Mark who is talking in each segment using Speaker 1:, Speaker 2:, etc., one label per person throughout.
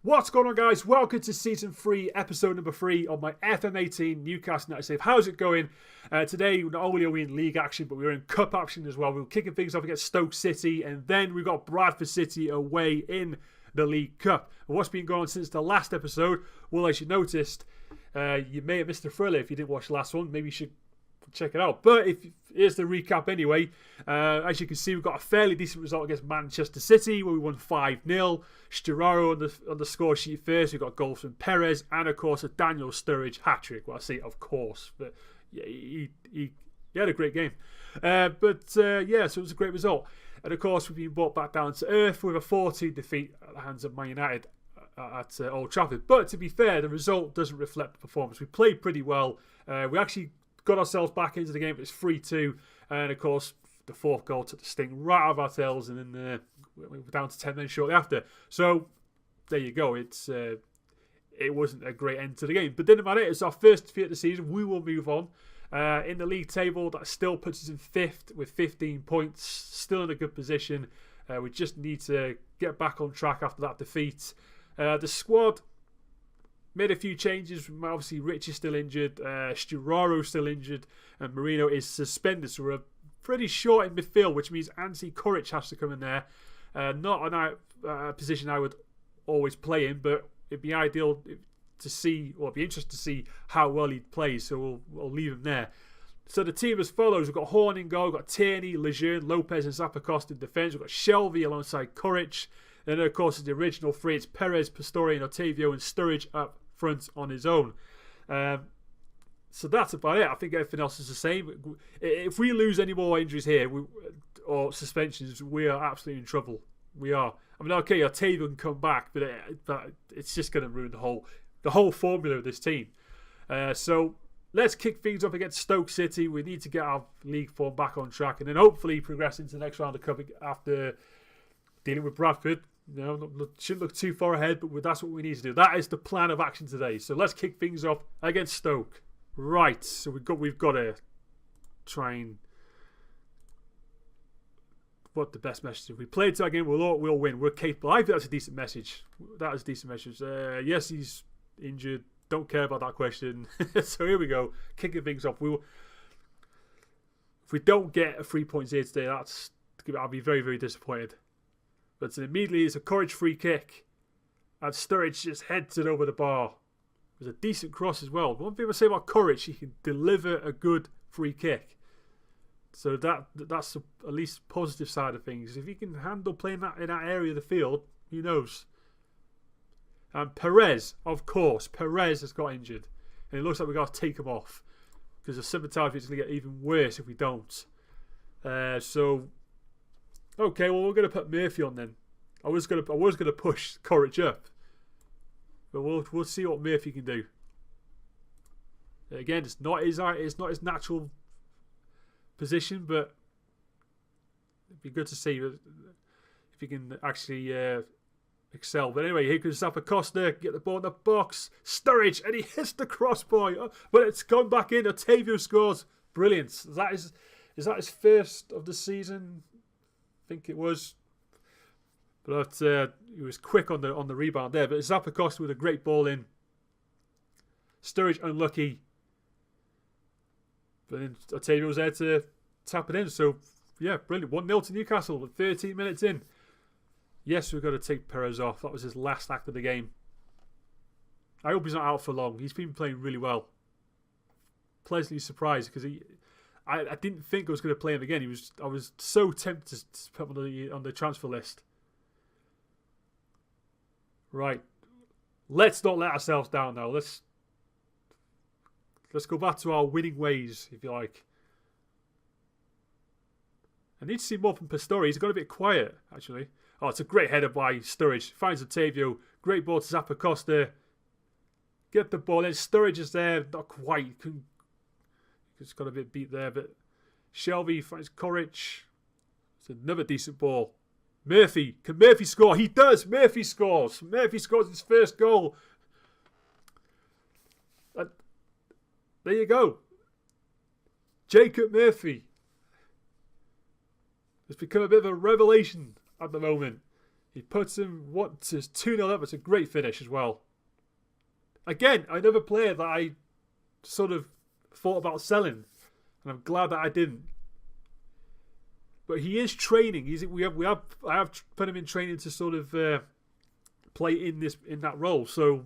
Speaker 1: What's going on, guys? Welcome to Season 3, Episode number 3 of my FM18 Newcastle United Save. How's it going? Today, not only are we in league action, but we're in cup action as well. We're kicking things off against Stoke City, and then we've got Bradford City away in the League Cup. And what's been going on since the last episode? Well, as you noticed, you may have missed the thriller if you didn't watch the last one. Maybe you should check it out. But here's the recap anyway. As you can see, we've got a fairly decent result against Manchester City where we won 5-0. Sturaro on the score sheet first. We've got goals from Perez and of course a Daniel Sturridge hat-trick. Well, I say of course, but yeah, he had a great game. So it was a great result. And of course we've been brought back down to earth with a 4-2 defeat at the hands of Man United at Old Trafford. But to be fair, the result doesn't reflect the performance. We played pretty well. We actually got ourselves back into the game. It was 3-2, and of course the fourth goal took the sting right out of our tails, and then we were down to 10 minutes shortly after. So there you go. It wasn't a great end to the game, but didn't matter. It's our first defeat of the season. We will move on. In the league table, that still puts us in 5th with 15 points, still in a good position. We just need to get back on track after that defeat. The squad made a few changes. Obviously, Rich is still injured. Sturaro still injured. And Marino is suspended. So we're pretty short in midfield, which means Ansi Koric has to come in there. Not a position I would always play in, but it'd be ideal to see, or it'd be interesting to see how well he plays. So we'll leave him there. So the team as follows. We've got Horn in goal. We've got Tierney, Lejeune, Lopez and Zappacosta in defence. We've got Shelvey alongside Koric. And then, of course, the original three. It's Perez, Pastore and Otavio, and Sturridge up front on his own. So that's about it. I think everything else is the same. If we lose any more injuries here or suspensions, we are absolutely in trouble. We are. I mean, okay, Otavio can come back, but it's just going to ruin the whole formula of this team. So let's kick things up against Stoke City. We need to get our league form back on track, and then hopefully progress into the next round of cup after dealing with Bradford. Shouldn't look too far ahead, but that's what we need to do. That is the plan of action today. So let's kick things off against Stoke. Right, so we've got to try and what the best message. If we play to our game, we'll win. We're capable. I think that's a decent message. That is a decent message. Yes, he's injured. Don't care about that question. So here we go, kicking things off. If we don't get a 3 points here today, I'll be very, very disappointed. But immediately it's a Koric free kick. And Sturridge just heads it over the bar. It was a decent cross as well. One thing I say about Koric, he can deliver a good free kick. So that's at least positive side of things. If he can handle playing that in that area of the field, who knows? And Perez, of course. Perez has got injured. And it looks like we've got to take him off. Because the cinematography is going to get even worse if we don't. Okay, well, we're going to put Murphy on then. I was going to push Koric up, but we'll see what Murphy can do. Again, it's not his natural position, but it'd be good to see if he can actually excel. But anyway, here comes Zappacosta, get the ball in the box, Sturridge, and he hits the crossbar, but it's gone back in. Otavio scores. Brilliant. Is that his first of the season? I think it was, but he was quick on the rebound there. But Zappacosta with a great ball in. Sturridge unlucky, but then Otavio was there to tap it in. So yeah, brilliant. 1-0 to Newcastle with 13 minutes in. Yes, we've got to take Perez off. That was his last act of the game. I hope he's not out for long. He's been playing really well. Pleasantly surprised because I didn't think I was going to play him again. I was so tempted to put him on the transfer list. Right. Let's not let ourselves down now. Let's go back to our winning ways, if you like. I need to see more from Pastore. He's got a bit quiet, actually. Oh, it's a great header by Sturridge. Finds Otavio. Great ball to Zappacosta. Get the ball in. Sturridge is there. Not quite. It's got a bit beat there, but Shelvey finds Koric. It's another decent ball. Murphy. Can Murphy score? He does. Murphy scores. Murphy scores his first goal. There you go. Jacob Murphy. It's become a bit of a revelation at the moment. He puts him 2-0 up. It's a great finish as well. Again, another player that I sort of thought about selling, and I'm glad that I didn't. But he is training. I have put him in training to sort of play in that role. So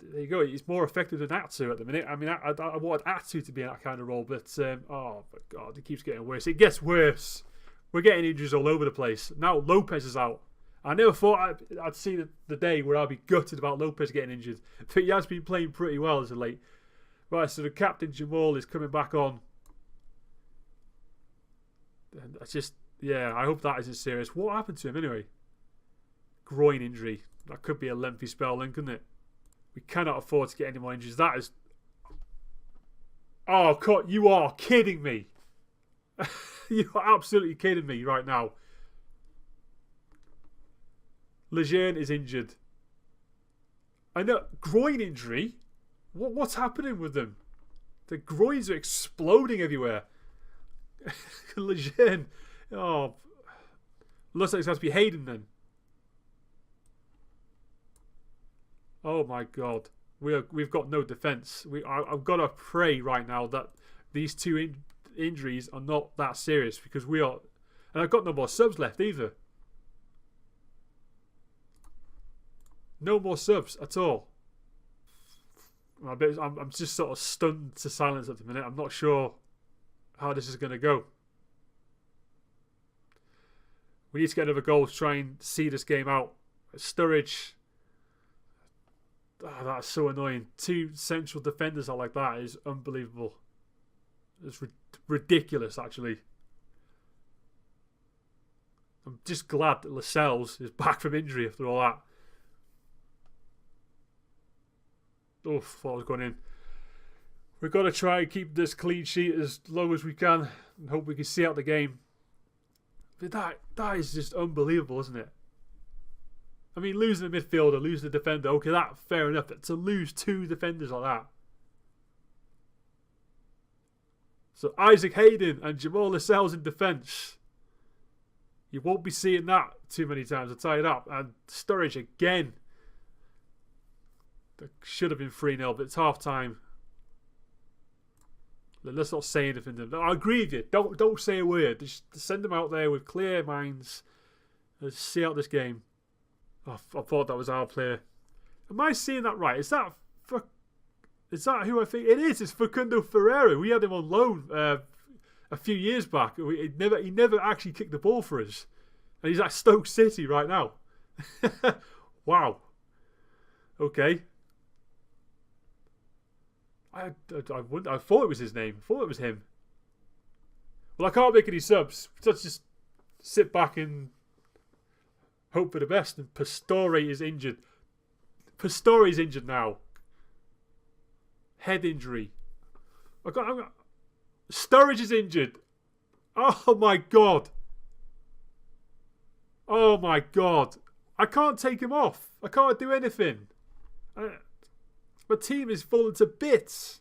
Speaker 1: there you go. He's more effective than Atsu at the minute. I mean, I wanted Atsu to be in that kind of role, but oh my God, it keeps getting worse. It gets worse. We're getting injuries all over the place. Now Lopez is out. I never thought I'd see the day where I'd be gutted about Lopez getting injured, but he has been playing pretty well as of late. Right, so the captain Jamal is coming back on. And I hope that isn't serious. What happened to him anyway? Groin injury. That could be a lengthy spell then, couldn't it? We cannot afford to get any more injuries. That is... Oh, you are kidding me. You are absolutely kidding me right now. Lejeune is injured. I know. Groin injury? What's happening with them? The groins are exploding everywhere. Lejeune. Oh. Looks like it's has to be Hayden then. Oh my God. We've got no defence. I've got to pray right now that these two injuries are not that serious, because we are... And I've got no more subs left either. No more subs at all. I'm just sort of stunned to silence at the minute. I'm not sure how this is going to go. We need to get another goal to try and see this game out. Sturridge. Oh, that's so annoying. Two central defenders are like that is unbelievable. It's ridiculous, actually. I'm just glad that Lascelles is back from injury after all that. Oh, thought I was going in. We've got to try and keep this clean sheet as low as we can and hope we can see out the game. But that is just unbelievable, isn't it? I mean, losing a midfielder, losing a defender, okay, that's fair enough. But to lose two defenders like that. So Isaac Hayden and Jamal Lascelles in defence. You won't be seeing that too many times, I'll tell you that. And Sturridge again. That should have been 3-0, but it's half time. Let's not say anything. I agree with you. Don't say a word. Just send them out there with clear minds. Let's see out this game. Oh, I thought that was our player. Am I seeing that right? Is that who I think it is? It's Facundo Ferreira. We had him on loan a few years back. He never actually kicked the ball for us, and he's at Stoke City right now. Wow. Okay. I thought it was his name. I thought it was him. Well, I can't make any subs. Let's just sit back and hope for the best. And Pastore is injured. Pastore is injured now. Head injury. Sturridge is injured. Oh my God. Oh my God. I can't take him off. I can't do anything. My team is falling to bits.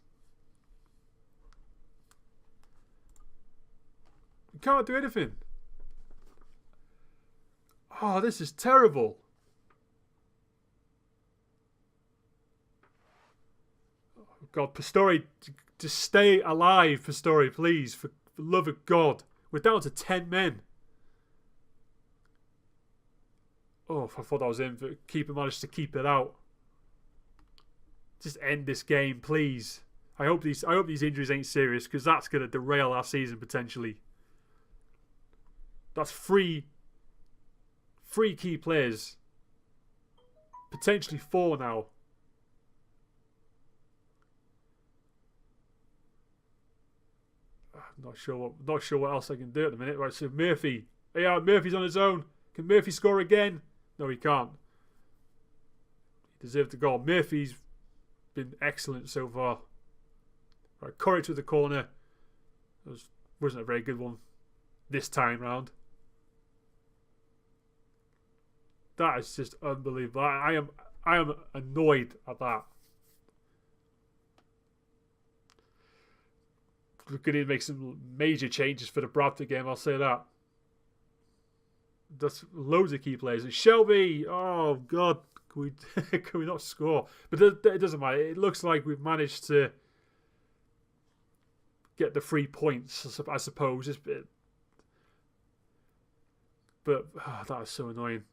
Speaker 1: I can't do anything. Oh, this is terrible. Oh, God, Pastore, just stay alive, Pastore, please. For the love of God. We're down to 10 men. Oh, I thought I was in, but keeper managed to keep it out. Just end this game, please. I hope these injuries ain't serious, because that's going to derail our season potentially. That's three key players. Potentially 4 now. I'm not sure what else I can do at the minute. Right, so Murphy. Yeah, Murphy's on his own. Can Murphy score again? No, he can't. He deserved the goal. Murphy's been excellent so far. Right, Courage with the corner. Wasn't a very good one this time round. That is just unbelievable. I am annoyed at that. We're going to make some major changes for the Bradford game, I'll say that. That's loads of key players. And Shelby, oh God, can we not score? But it doesn't matter. It looks like we've managed to get the 3 points, I suppose. But that is so annoying.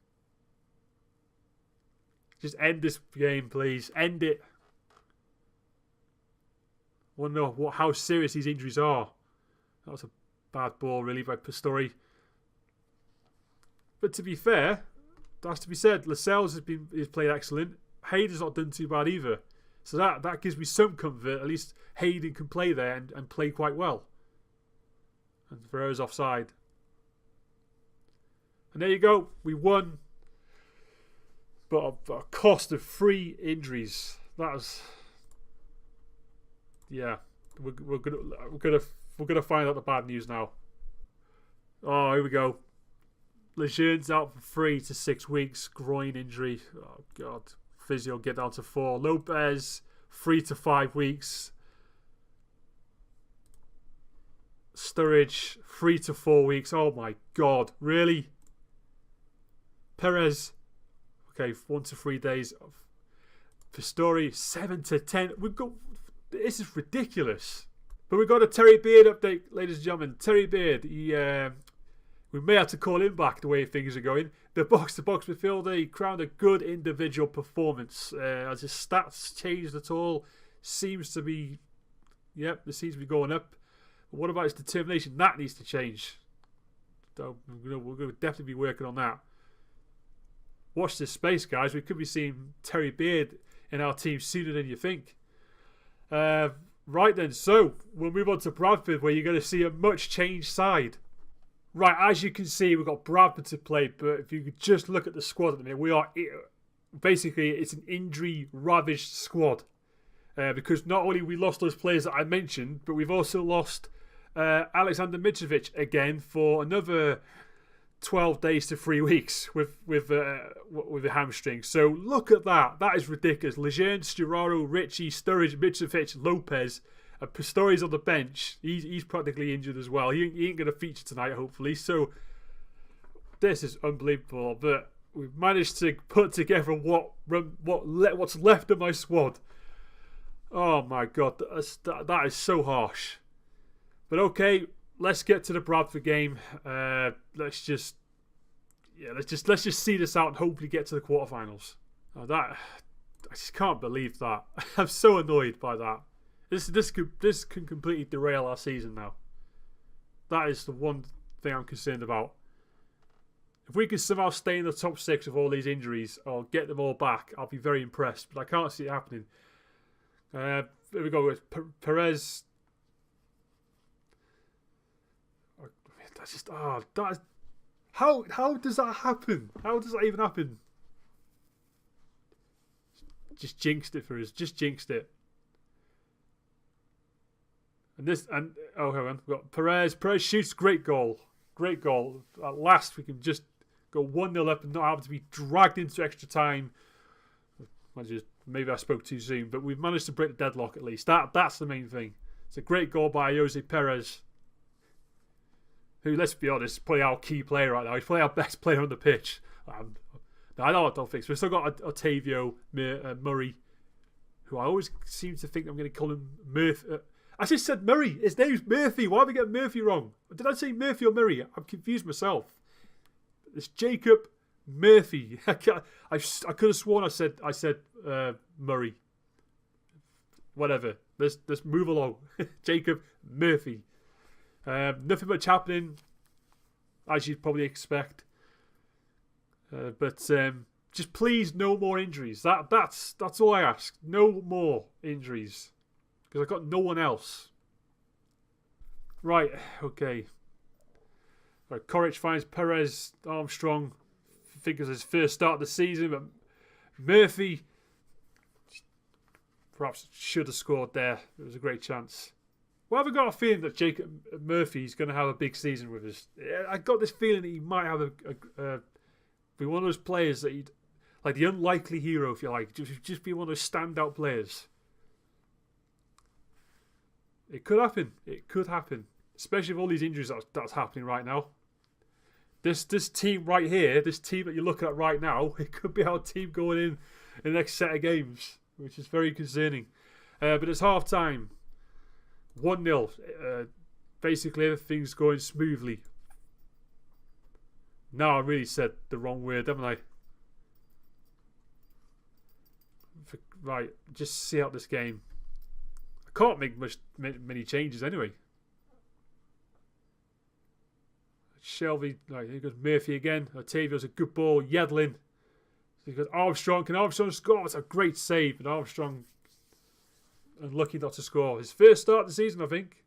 Speaker 1: Just end this game, please. End it. I want to know how serious these injuries are. That was a bad ball, really, by Pistori. But to be fair, that has to be said. Lascelles has played excellent. Hayden's not done too bad either. So that gives me some comfort. At least Hayden can play there and play quite well. And Ferrer's offside. And there you go. We won. But at a cost of 3 injuries. That was... Yeah. We're gonna find out the bad news now. Oh, here we go. Lejeune's out for 3 to 6 weeks. Groin injury. Oh, God. Physio get down to 4. Lopez, 3 to 5 weeks. Sturridge, 3 to 4 weeks. Oh, my God. Really? Perez, okay, 1 to 3 days. Pistori, 7 to 10. This is ridiculous. But we've got a Terry Beard update, ladies and gentlemen. Terry Beard, we may have to call him back the way things are going. The box-to-box midfielder, he crowned a good individual performance. As his stats changed at all, seems to be, this seems to be going up. But what about his determination? That needs to change. So, we're going to definitely be working on that. Watch this space, guys. We could be seeing Terry Beard in our team sooner than you think. Right then, so we'll move on to Bradford, where you're going to see a much changed side. Right, as you can see, we've got Bradford to play, but if you could just look at the squad at the minute, we are basically, it's an injury-ravaged squad. Because not only we lost those players that I mentioned, but we've also lost Alexander Mitrovic again for another 12 days to 3 weeks with a hamstring. So look at that. That is ridiculous. Lejeune, Sturaro, Ritchie, Sturridge, Mitrovic, Lopez, and Pistori's on the bench. He's practically injured as well. He ain't going to feature tonight, hopefully. So this is unbelievable. But we've managed to put together what's left of my squad. Oh my God, that is so harsh. But okay, let's get to the Bradford game. Let's just see this out and hopefully get to the quarterfinals. I just can't believe that. I'm so annoyed by that. This can completely derail our season now. That is the one thing I'm concerned about. If we can somehow stay in the top 6 with all these injuries or get them all back, I'll be very impressed. But I can't see it happening. Here we go with Perez. That's just how does that happen? How does that even happen? Just jinxed it for us. Just jinxed it. And hang on, we've got Perez. Perez shoots, great goal. At last we can just go 1-0 up and not have to be dragged into extra time. Maybe I spoke too soon, but we've managed to break the deadlock at least. That's the main thing. It's a great goal by Jose Perez, who, let's be honest, is probably our key player right now. He's probably our best player on the pitch. I don't think so. We've still got Otavio Murray, who I always seem to think I'm going to call him Murphy. I just said Murray. His name's Murphy. Why did we get Murphy wrong? Did I say Murphy or Murray? I'm confused myself. It's Jacob Murphy. I could have sworn I said Murray. Whatever. Let's move along. Jacob Murphy. Nothing much happening, as you'd probably expect. But just please, no more injuries. That's all I ask. No more injuries, because I've got no one else. Right. Okay. Right, Coric finds Perez Armstrong. Figures his first start of the season, but Murphy perhaps should have scored there. It was a great chance. Well, I've got a feeling that Jacob Murphy's going to have a big season with us. I got this feeling that he might have be one of those players that he'd, like the unlikely hero, if you like, just be one of those standout players. It could happen. It could happen, especially with all these injuries that's happening right now. This team right here, this team that you're looking at right now, it could be our team going in the next set of games, which is very concerning. But it's half time. 1-0. Basically, everything's going smoothly. Now I really said the wrong word, haven't I? Right, just see out this game. I can't make many changes anyway. Shelby, right, here goes Murphy again. Otavio's a good ball. Yedlin. So he goes Armstrong. Can Armstrong score? It's a great save, but Armstrong unlucky not to score. His first start of the season, I think.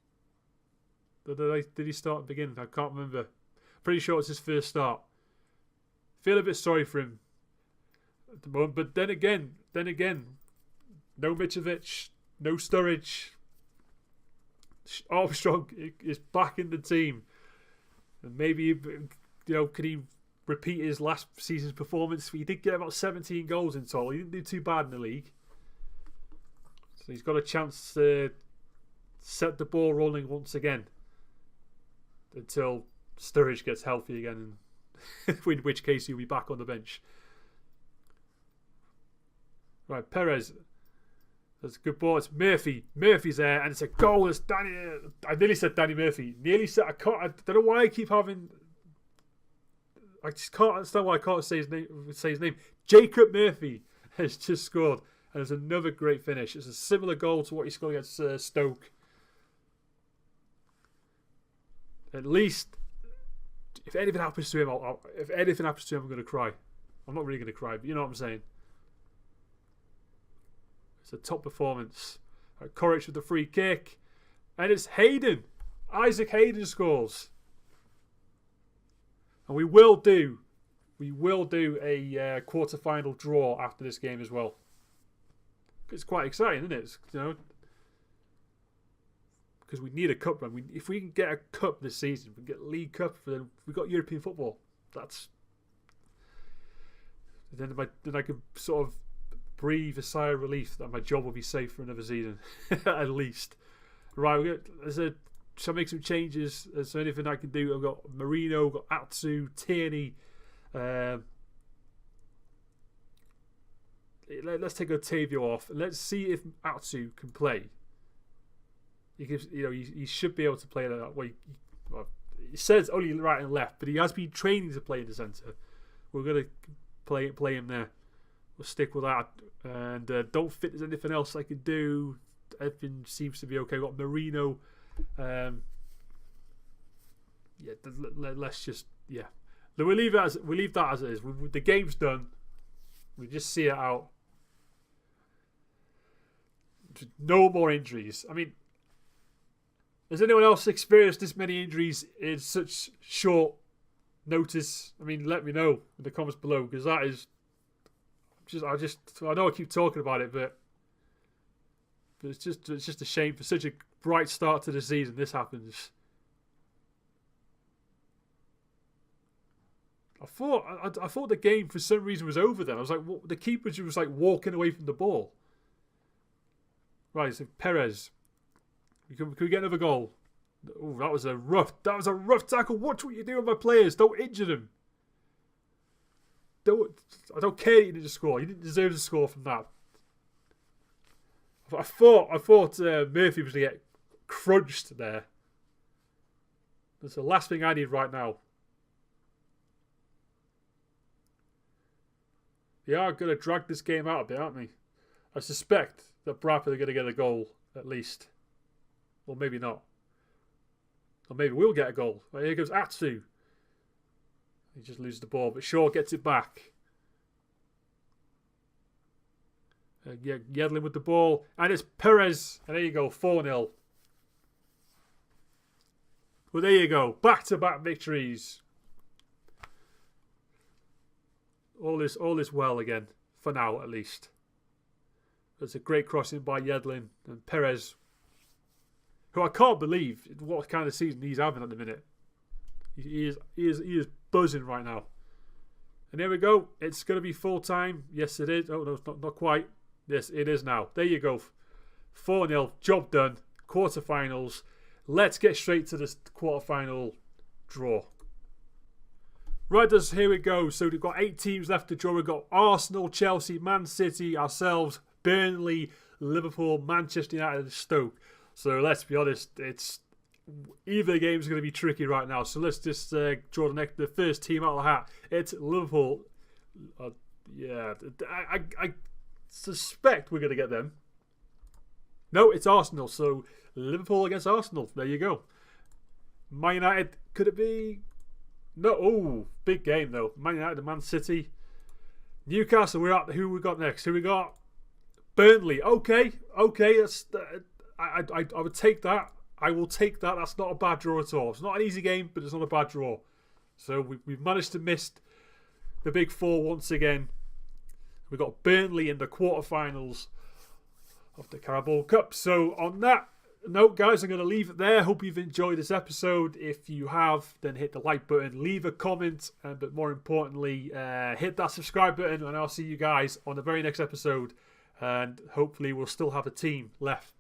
Speaker 1: Did he start at the beginning? I can't remember. Pretty sure it's his first start. Feel a bit sorry for him at the moment, but then again, no Mitrovic, no Sturridge. Armstrong is back in the team, and maybe could he repeat his last season's performance? He did get about 17 goals in total. He didn't do too bad in the league, so he's got a chance to set the ball rolling once again until Sturridge gets healthy again, and in which case he'll be back on the bench. Right, Perez. That's a good ball. It's Murphy. Murphy's there, and it's a goal. It's Danny. I nearly said Danny Murphy. Nearly said. I don't know why I keep having. I just can't understand why I can't say his name. Jacob Murphy has just scored, and it's another great finish. It's a similar goal to what he scored against Stoke. At least, if anything happens to him, I'm going to cry. I'm not really going to cry, but you know what I'm saying. It's a top performance. Corrich with the free kick. And it's Hayden. Isaac Hayden scores. And we will do a quarter-final draw after this game as well. It's quite exciting, isn't it? Because we need a cup run. If we can get a cup this season, we can get League Cup, then we've got European football. Then I can sort of breathe a sigh of relief that my job will be safe for another season, at least. Right, shall I make some changes? Is there anything I can do? I've got Marino, I've got Atsu, Tierney. Let's take Otavio off. Let's see if Atsu can play. He should be able to play that way. He says only right and left, but he has been training to play in the centre. We're going to play him there. We'll stick with that. And don't think there's anything else I can do. Everything seems to be okay. We've got Marino. Let's just we'll leave that as it is. The game's done. We just see it out. No more injuries. I mean, has anyone else experienced this many injuries in such short notice? I mean, let me know in the comments below, because that is I know I keep talking about it, but it's just a shame. For such a bright start to the season, this happens. I thought the game for some reason was over then. I was like, the keeper was like walking away from the ball. Right, so Perez. Can we get another goal? Oh, that was a rough tackle. Watch what you do with my players. Don't injure them. I don't care that you didn't score. You didn't deserve to score from that. I thought Murphy was going to get crunched there. That's the last thing I need right now. They are going to drag this game out a bit, aren't they? I suspect that Bradford are going to get a goal, at least. Or maybe not. Or maybe we'll get a goal. Right, here goes Atsu. He just loses the ball, but Shaw gets it back. Yedlin with the ball. And it's Perez. And there you go, 4-0. Well, there you go. Back-to-back victories. All is well again. For now, at least. There's a great crossing by Yedlin. And Perez, who I can't believe what kind of season he's having at the minute. He is buzzing right now. And there we go. It's going to be full time. Yes, it is. Oh, no, it's not quite. Yes, it is now. There you go. 4-0. Job done. Quarterfinals. Let's get straight to this quarterfinal draw. Right, here we go. So we've got 8 teams left to draw. We've got Arsenal, Chelsea, Man City, ourselves, Burnley, Liverpool, Manchester United, and Stoke. So let's be honest, it's either game is going to be tricky right now. So let's just draw the first team out of the hat. It's Liverpool. I suspect we're going to get them. No, it's Arsenal. So Liverpool against Arsenal. There you go. Man United, could it be? No, big game though. Man United and Man City. Newcastle, who we got next? Who we got? Burnley. Okay. That's I would take that. I will take that. That's not a bad draw at all. It's not an easy game, but it's not a bad draw. So we've managed to miss the big four once again. We've got Burnley in the quarterfinals of the Carabao Cup. So on that note, guys, I'm going to leave it there. Hope you've enjoyed this episode. If you have, then hit the like button, leave a comment, but more importantly, hit that subscribe button, and I'll see you guys on the very next episode. And hopefully we'll still have a team left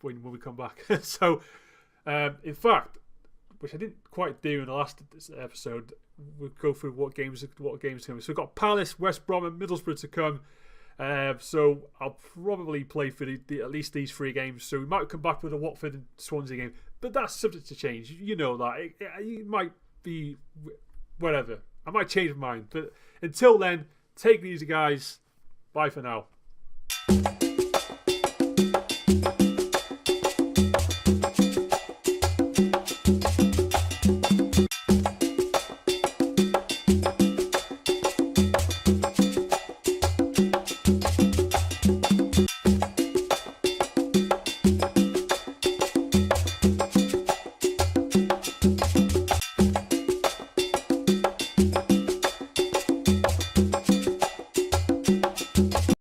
Speaker 1: when we come back. So, in fact, which I didn't quite do in the last episode, we'll go through what games coming. So we've got Palace, West Brom, and Middlesbrough to come. So I'll probably play for at least these 3 games. So we might come back with a Watford and Swansea game, but that's subject to change. You know that it might be whatever. I might change my mind, but until then, take it easy, guys. Bye for now.